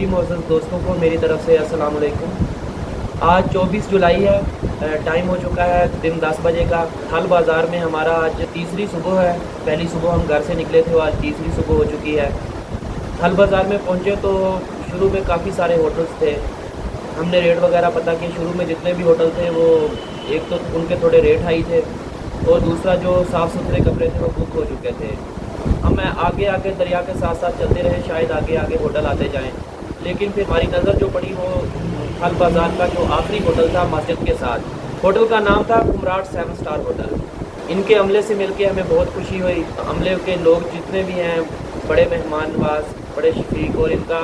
सभी मोअज़्ज़ज़ दोस्तों को मेरी तरफ़ से अस्सलाम वालेकुम। आज 24 जुलाई है, टाइम हो चुका है दिन 10 बजे का। थल बाज़ार में हमारा आज तीसरी सुबह है। पहली सुबह हम घर से निकले थे, आज तीसरी सुबह हो चुकी है। थल बाज़ार में पहुँचे तो शुरू में काफ़ी सारे होटल्स थे। हमने रेट वगैरह पता किए। शुरू में जितने भी होटल थे वो एक तो उनके थोड़े रेट हाई थे और दूसरा जो साफ़ सुथरे कमरे थे वो बुक हो चुके थे। हम आगे आगे दरिया के साथ साथ चलते रहे, शायद आगे आगे होटल आते जाएं, लेकिन फिर हमारी नज़र जो पड़ी वो थल बाज़ार का जो आखिरी होटल था मस्जिद के साथ। होटल का नाम था कुमराट 7 स्टार होटल। इनके अमले से मिलके हमें बहुत खुशी हुई। अमले के लोग जितने भी हैं बड़े मेहमान नवाज, बड़े शफीक, और इनका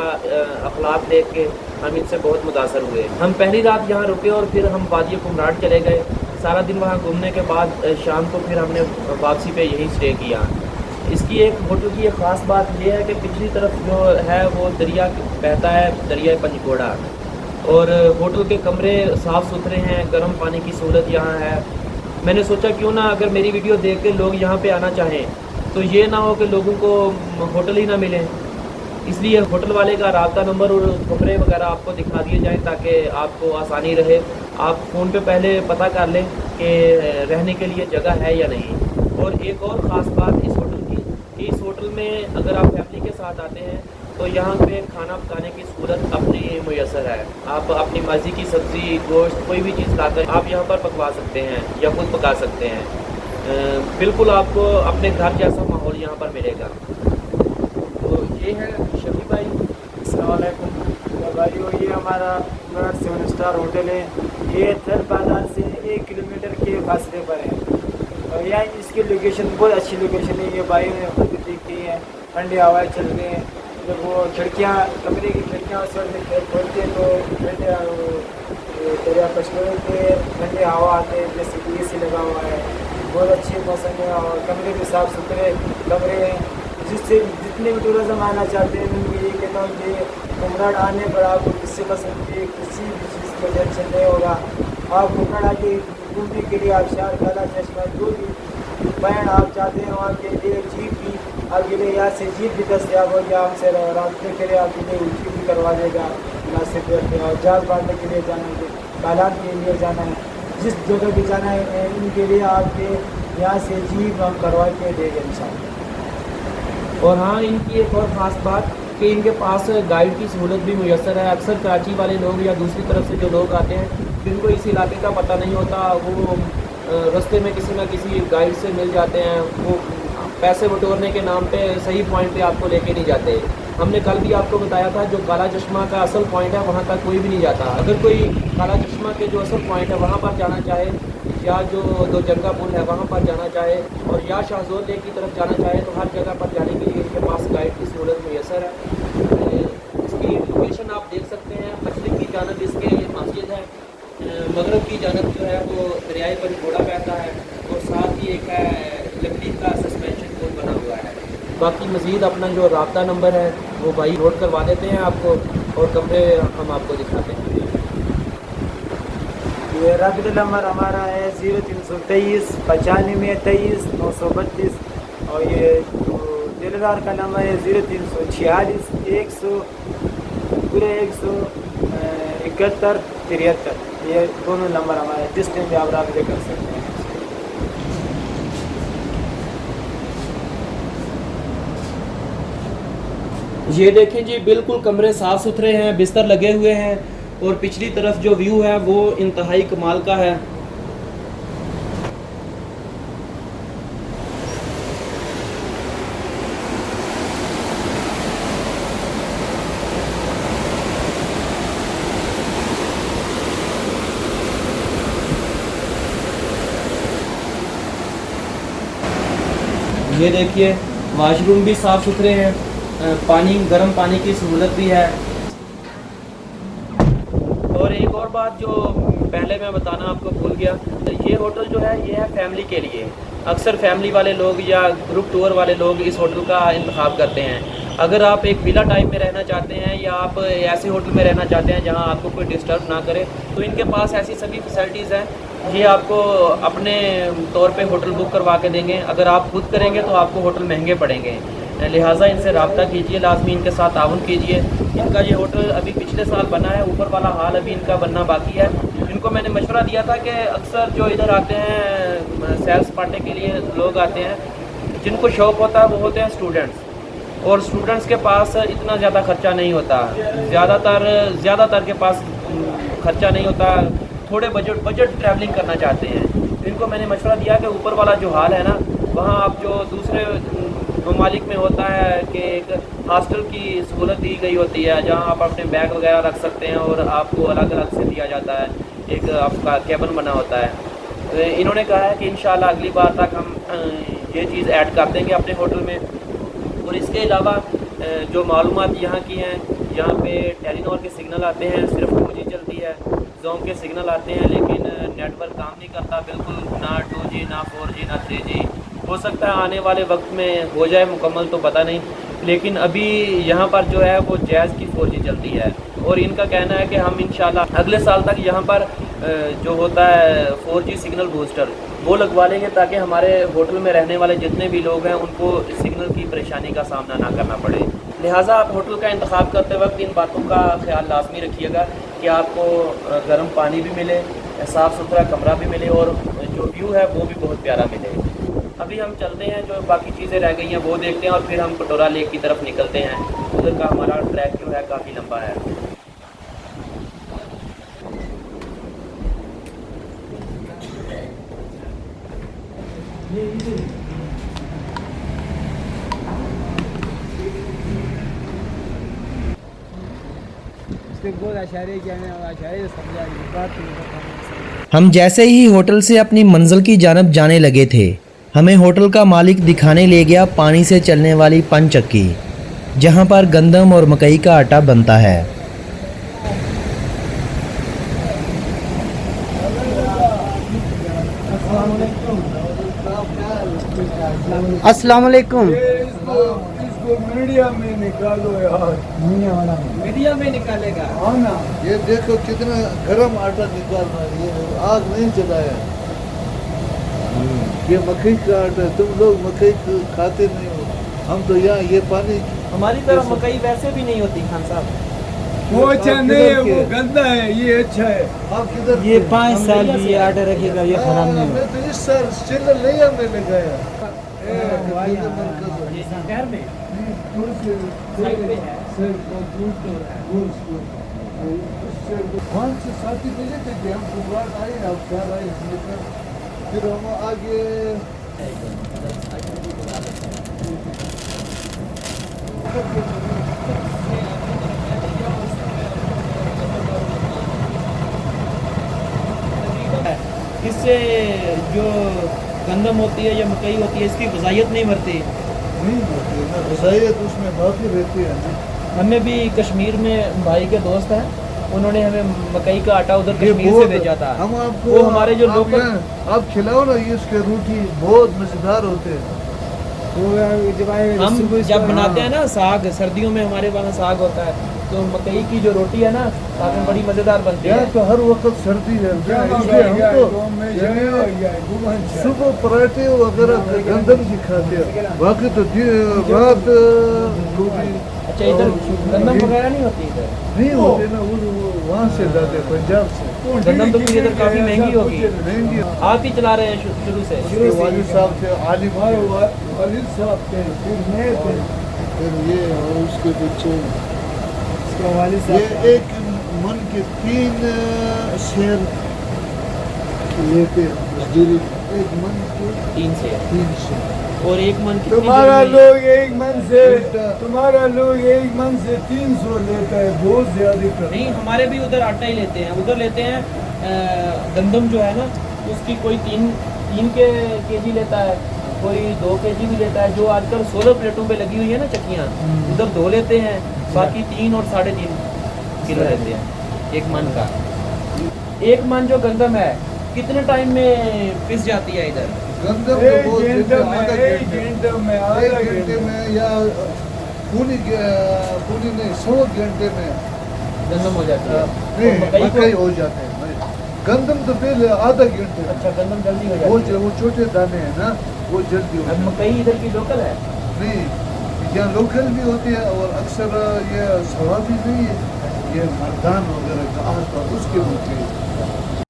अखलाक देख के हम इनसे बहुत मुतासर हुए। हम पहली रात यहाँ रुके और फिर हम वादी कुमराट चले गए। सारा दिन वहाँ घूमने के बाद शाम को फिर हमने वापसी पे यहीं स्टे किया। इसकी एक होटल की एक ख़ास बात यह है कि पिछली तरफ जो है वो दरिया बहता है, दरिया पंचगोड़ा, और होटल के कमरे साफ़ सुथरे हैं, गर्म पानी की सहूलत यहाँ है। मैंने सोचा क्यों ना अगर मेरी वीडियो देख के लोग यहाँ पे आना चाहें तो ये ना हो कि लोगों को होटल ही ना मिले, इसलिए होटल वाले का राब्ता नंबर और कमरे वगैरह आपको दिखा दिए जाएँ ताकि आपको आसानी रहे। आप फ़ोन पे पहले पता कर लें कि रहने के लिए जगह है या नहीं। और एक और ख़ास बात इस होटल की कि इस होटल में अगर आप फैमिली के साथ आते हैं तो यहाँ पे खाना पकाने की सहूलत अपनी मुयसर है। आप अपनी मर्ज़ी की सब्ज़ी, गोश्त, कोई भी चीज़ लाकर आप यहाँ पर पकवा सकते हैं या खुद पका सकते हैं। बिल्कुल आपको अपने घर जैसा माहौल यहाँ पर मिलेगा। तो ये है शफी भाई। अस्सलाम वालेकुम भाइयों, ये हमारा कुमराट 7 स्टार होटल है। ये थल बाज़ार से 1 किलोमीटर के फासले पर है और यहाँ इसकी लोकेशन बहुत अच्छी लोकेशन है। ये भाई ने खुद देखी है, ठंडी हवाएं चल रही हैं। जब वो खिड़कियाँ, कमरे की खिड़कियाँ उस वक्त खोलते हैं तो दरिया पछोड़े के ठंडी हवा आते हैं, जैसे कि AC लगा हुआ है। बहुत अच्छे मौसम है और कमरे भी साफ़ सुथरे कमरे हैं। जिससे जितने भी टूरिज़म आना चाहते हैं मैं ये कहता हूँ कि कुमराट आने पर आपको किसी किस्म की किसी भी चीज़ का टेंशन नहीं होगा। आप कुमराट आके घूमने के लिए आप शार, काला चश्मा, जो भी पॉइंट आप चाहते हैं वहाँ के लिए जीप भी आपके लिए यहाँ से जीप भी दस्तियाब हो गया। हमसे रास्ते के लिए आपके लिए जीप भी करवा देगा नासिक पे। और जहाज बांधने के लिए जाना है, तालाब के लिए जाना है, जिस जगह भी जाना है इनके लिए आपके यहाँ से जीप हम करवा के देंगे इंशाल्लाह। और हाँ, इनकी एक और ख़ास बात कि इनके पास गाइड की सहूलत भी मुयसर है। अक्सर कराची वाले लोग या दूसरी तरफ से जो लोग आते हैं जिनको इस इलाके का पता नहीं होता, वो रास्ते में किसी न किसी गाइड से मिल जाते हैं। वो पैसे बटोरने के नाम पे सही पॉइंट पे आपको लेके नहीं जाते। हमने कल भी आपको बताया था जो काला चश्मा का असल पॉइंट है वहाँ तक कोई भी नहीं जाता। अगर कोई काला चश्मा के जो असल पॉइंट है वहाँ पर जाना चाहे, या जो दो जंगा पुल है वहाँ पर जाना चाहे, और या शाहजोर लेक की तरफ जाना चाहे, तो हर जगह पर जाने के लिए इनके पास गाइड की सहूलत मुयसर है। इसकी लोकेशन आप देख सकते हैं। मशरिक़ की जानब इसके ये मस्जिद है, मगरब की जानब जो है वो दरियाए पंचगोड़ा बहता है, और साथ ही एक है लकड़ी का सस्पेंशन पुल बना हुआ है। बाकी मज़ीद अपना जो राब्ता नंबर है वो भाई नोट करवा देते हैं आपको, और कमरे हम आपको दिखाते हैं। ये राब्ता नंबर हमारा है 0323 95 23 932, और ये दिलदार का नंबर है 0346 100 पूरे 171 73। ये दोनों नंबर हमारे, जिस टाइम भी आप राब्ते कर सकते हैं। ये देखें जी, बिल्कुल कमरे साफ़ सुथरे हैं, बिस्तर लगे हुए हैं, और पिछली तरफ जो व्यू है वो इंतहाई कमाल का है। ये देखिए, वाशरूम भी साफ़ सुथरे हैं, पानी, गर्म पानी की सहूलत भी है। और एक और बात जो पहले मैं बताना आपको भूल गया, तो ये होटल जो है ये है फैमिली के लिए। अक्सर फैमिली वाले लोग या ग्रुप टूर वाले लोग इस होटल का इंतखाब करते हैं। अगर आप एक विला टाइप में रहना चाहते हैं या आप ऐसे होटल में रहना चाहते हैं जहां आपको कोई डिस्टर्ब ना करे, तो इनके पास ऐसी सभी फैसिलिटीज़ हैं। ये आपको अपने तौर पे होटल बुक करवा के देंगे। अगर आप खुद करेंगे तो आपको होटल महंगे पड़ेंगे। लिहाजा इनसे रब्ता कीजिए, लाजमी इनके साथ ताउन कीजिए। इनका ये होटल अभी पिछले साल बना है, ऊपर वाला हाल अभी इनका बनना बाकी है। इनको मैंने मशवरा दिया था कि अक्सर जो इधर आते हैं सैर सपाटे के लिए लोग आते हैं, जिनको शौक़ होता है वो होते हैं स्टूडेंट्स, और स्टूडेंट्स के पास इतना ज़्यादा ख़र्चा नहीं होता, ज़्यादातर के पास ख़र्चा नहीं होता, थोड़े बजट ट्रैवलिंग करना चाहते हैं। इनको मैंने मशवरा दिया कि ऊपर वाला जो हाल है ना, वहाँ आप जो दूसरे ममालिक में होता है कि एक हॉस्टल की सहूलत दी गई होती है, जहाँ आप अपने बैग वगैरह रख सकते हैं और आपको अलग अलग से दिया जाता है, एक आपका केबिन बना होता है। तो इन्होंने कहा है कि इंशाल्लाह अगली बार तक हम ये चीज़ ऐड कर देंगे अपने होटल में। और इसके अलावा जो मालूमात यहाँ की हैं, यहाँ पे टेलीनॉर के सिग्नल आते हैं, सिर्फ 2G चलती है, जोम के सिग्नल आते हैं, लेकिन नेटवर्क काम नहीं करता बिल्कुल, ना 2G ना 4G ना 3G। हो सकता है आने वाले वक्त में हो जाए मुकम्मल, तो पता नहीं, लेकिन अभी यहाँ पर जो है वो जैज़ की 4G चलती है। और इनका कहना है कि हम इंशाल्लाह अगले साल तक यहाँ पर जो होता है 4G सिग्नल बूस्टर वो लगवा लेंगे, ताकि हमारे होटल में रहने वाले जितने भी लोग हैं उनको सिग्नल की परेशानी का सामना ना करना पड़े। लिहाजा आप होटल का इंतखाब करते वक्त इन बातों का ख्याल लाजमी रखिएगा कि आपको गर्म पानी भी मिले, साफ़ सुथरा कमरा भी मिले, और जो व्यू है वो भी बहुत प्यारा मिले। अभी हम चलते हैं, जो बाकी चीज़ें रह गई हैं वो देखते हैं, और फिर हम कटोरा लेक की तरफ निकलते हैं। उधर का हमारा ट्रैक जो है काफ़ी लंबा है। हम जैसे ही होटल से अपनी मंजिल की जानब जाने लगे थे, हमें होटल का मालिक दिखाने ले गया पानी से चलने वाली पंचक्की, जहां पर गंदम और मकई का आटा बनता है। अस्सलाम वालेकुम। इसको मीडिया में निकालो यार, मीडिया में निकालेगा। हाँ ना, ये देखो कितना गरम आटा निकाल रहा है, ये आग नहीं जलाया। ये मकई का आटा है, तुम लोग मकई खाते नहीं हो, हम तो यहाँ ये पानी हमारी तरफ मकई वैसे भी नहीं होती खान साहब। वो अच्छा नहीं है, वो गंदा है, ये अच्छा है। आप किधर ये थे? 5 साल भी ये आटा रखेगा, ये खराब नहीं मैं होगा। तो इस साल चिल्ला लिया में लगाया। शहर में वहाँ से साथी मिले थे कि हम गुजरात आए, अब घर आए, फिर हम आगे इससे जो गंदम होती है या मकई होती है, इसकी वज़ायत नहीं मरती। नहीं होती ना, वसायत उसमें बाकी रहती है ना। हमें भी कश्मीर में भाई के दोस्त हैं, उन्होंने हमें मकई का आटा उधर ये कश्मीर से बहुत- भेजा था। हम आपको वो हमारे जो आप लोकल यहाँ- आप खिलाओ ना, ये इसके रोटी बहुत मजेदार होते हैं। हम जब बनाते हैं ना साग, सर्दियों में हमारे वहाँ साग होता है, तो मकई की जो रोटी है ना साग में बड़ी मज़ेदार बनती यहाँ है। तो हर वक्त सर्दी है, इसलिए हम तो सुबह पराठे वगैरह गंदम की खाते हैं, बाकी तो रात रोटी। अच्छा, इधर गंदम वगैरह नहीं होती इधर? नहीं होते ना, वो वहाँ से लाते, पंजाब से। गंदम तो फिर इधर काफ़ी महंगी होगी। महंगी। आप ही चला रहे हैं शुरू से? इसके वालिद साहब थे, आलिम थे, वालिद साहब थे, फिर मैं थे, फिर ये और उसके बच्चे। इसका वालिद ये साहब एक मन के 3 शेर लेते हैं मजदूरी, एक मन के 3 से 3 शेर। और एक मन कितनी तुम्हारा जमीन- लोग एक मन से 300 लेता है, बहुत ज्यादा कर। नहीं, हमारे भी उधर आटा ही लेते हैं, उधर लेते हैं गंदम जो है ना, उसकी कोई 3 केजी लेता है, कोई 2 केजी भी लेता है। जो आजकल सोलर प्लेटों पे लगी हुई है ना चक्कियाँ, उधर 2 लेते हैं, बाकी 3 और 3.5 किलो लेते हैं एक मन का। एक मन जो गंदम है कितने टाइम में पिस जाती है इधर? गंदम तो एक बहुत घंटे देते हैं, में, आधा एक घंटे घंटे में, एक आधा घंटे घंटे में, या पूरी नहीं 100 घंटे में गंदम हो जाती है। नहीं, और मकई मकई को- हो जाते हैं। गंदम तो पहले आधा घंटे में। अच्छा, गंदम जल्दी हो वो जाती है। वो छोटे दाने हैं ना, वो जल्दी हो अब जाते हैं। मकई इधर की लोकल है? नहीं, यहाँ लोकल भी होते हैं और अक्सर ये सवाफी नहीं है, ये मर्दान वगैरह का आसपास उसके होते हैं।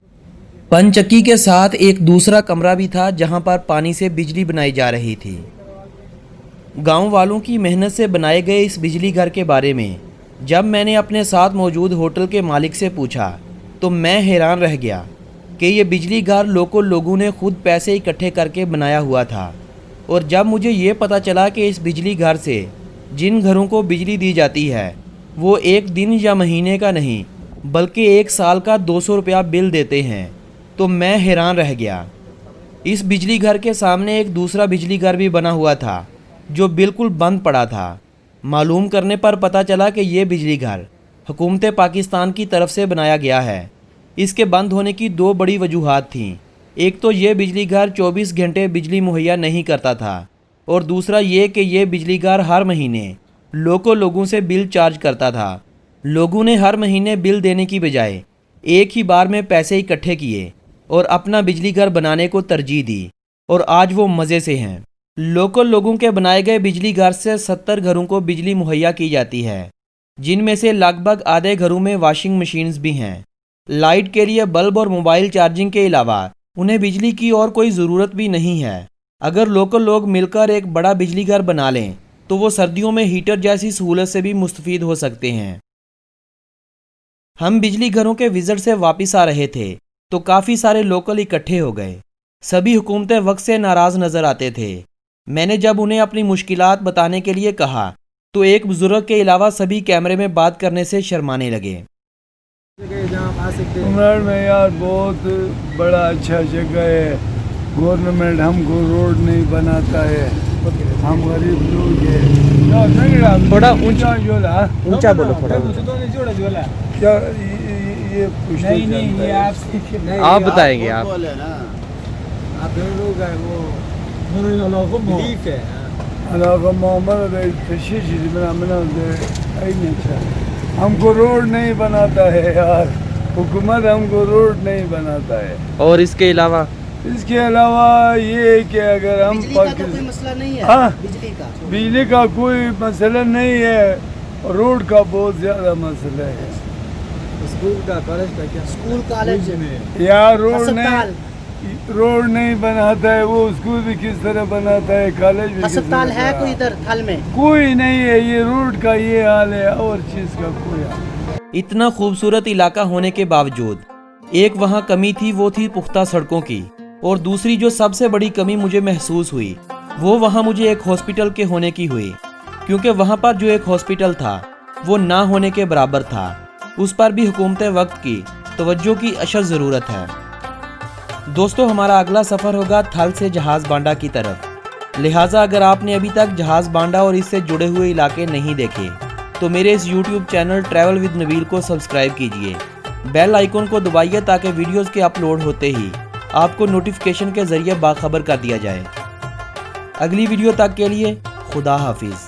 पंचक्की के साथ एक दूसरा कमरा भी था जहां पर पानी से बिजली बनाई जा रही थी। गांव वालों की मेहनत से बनाए गए इस बिजली घर के बारे में जब मैंने अपने साथ मौजूद होटल के मालिक से पूछा तो मैं हैरान रह गया कि ये बिजली घर लोकल लोगों ने खुद पैसे इकट्ठे करके बनाया हुआ था। और जब मुझे ये पता चला कि इस बिजली घर से जिन घरों को बिजली दी जाती है वो एक दिन या महीने का नहीं बल्कि एक साल का 200 रुपया बिल देते हैं, तो मैं हैरान रह गया। इस बिजली घर के सामने एक दूसरा बिजली घर भी बना हुआ था जो बिल्कुल बंद पड़ा था। मालूम करने पर पता चला कि ये बिजली घर हुकूमत पाकिस्तान की तरफ से बनाया गया है। इसके बंद होने की दो बड़ी वजूहात थीं। एक तो ये बिजली घर 24 घंटे बिजली मुहैया नहीं करता था और दूसरा ये कि ये बिजली घर हर महीने लोगों से बिल चार्ज करता था। लोगों ने हर महीने बिल देने की बजाय एक ही बार में पैसे इकट्ठे किए और अपना बिजली घर बनाने को तरजीह दी और आज वो मज़े से हैं। लोकल लोगों के बनाए गए बिजली घर से 70 घरों को बिजली मुहैया की जाती है, जिनमें से लगभग आधे घरों में वॉशिंग मशीन्स भी हैं। लाइट के लिए बल्ब और मोबाइल चार्जिंग के अलावा उन्हें बिजली की और कोई ज़रूरत भी नहीं है। अगर लोकल लोग मिलकर एक बड़ा बिजली घर बना लें तो वो सर्दियों में हीटर जैसी सहूलत से भी मुस्तफ़ीद हो सकते हैं। हम बिजली घरों के विज़िट से वापस आ रहे थे तो काफ़ी सारे लोकल इकट्ठे हो गए। सभी हुकूमत वक्त से नाराज़ नज़र आते थे। मैंने जब उन्हें अपनी मुश्किलात बताने के लिए कहा तो एक बुजुर्ग के अलावा सभी कैमरे में बात करने से शर्माने लगे। उमर में यार बहुत बड़ा अच्छा जगह है। गवर्नमेंट हमको रोड नहीं बनाता है, हम गरीब लोग हैं। थोड़ा ऊंचा बोलो, थोड़ा क्या ये आप बताएंगे आप हमको रोड नहीं बनाता है यार, हुकूमत हमको रोड नहीं बनाता है। और इसके अलावा ये कि अगर हम कोई मसला नहीं है। हाँ, बिजली का कोई मसला नहीं है, रोड का बहुत ज्यादा मसला है। स्कूल कॉलेज यार रोड नहीं बनाता है, वो स्कूल भी किस तरह बनाता है, कॉलेज भी अस्पताल है कोई इधर थल में? कोई नहीं है। ये रोड का ये हाल है और चीज का कोई हाल। इतना खूबसूरत इलाका होने के बावजूद एक वहाँ कमी थी, वो थी पुख्ता सड़कों की। और दूसरी जो सबसे बड़ी कमी मुझे महसूस हुई वो वहाँ मुझे एक हॉस्पिटल के होने की हुई, क्योंकि वहाँ पर जो एक हॉस्पिटल था वो ना होने के बराबर था। उस पर भी हुकूमत वक्त की तवज्जो की अशद ज़रूरत है। दोस्तों, हमारा अगला सफ़र होगा थल से जहाज़ बांडा की तरफ। लिहाजा अगर आपने अभी तक जहाज़ बांडा और इससे जुड़े हुए इलाके नहीं देखे तो मेरे इस YouTube channel travel with Nabeel को सब्सक्राइब कीजिए। बेल आइकन को दबाइए ताकि वीडियोस के अपलोड होते ही आपको नोटिफिकेशन के ज़रिए बाखबर कर दिया जाए। अगली वीडियो तक के लिए खुदा हाफिज़।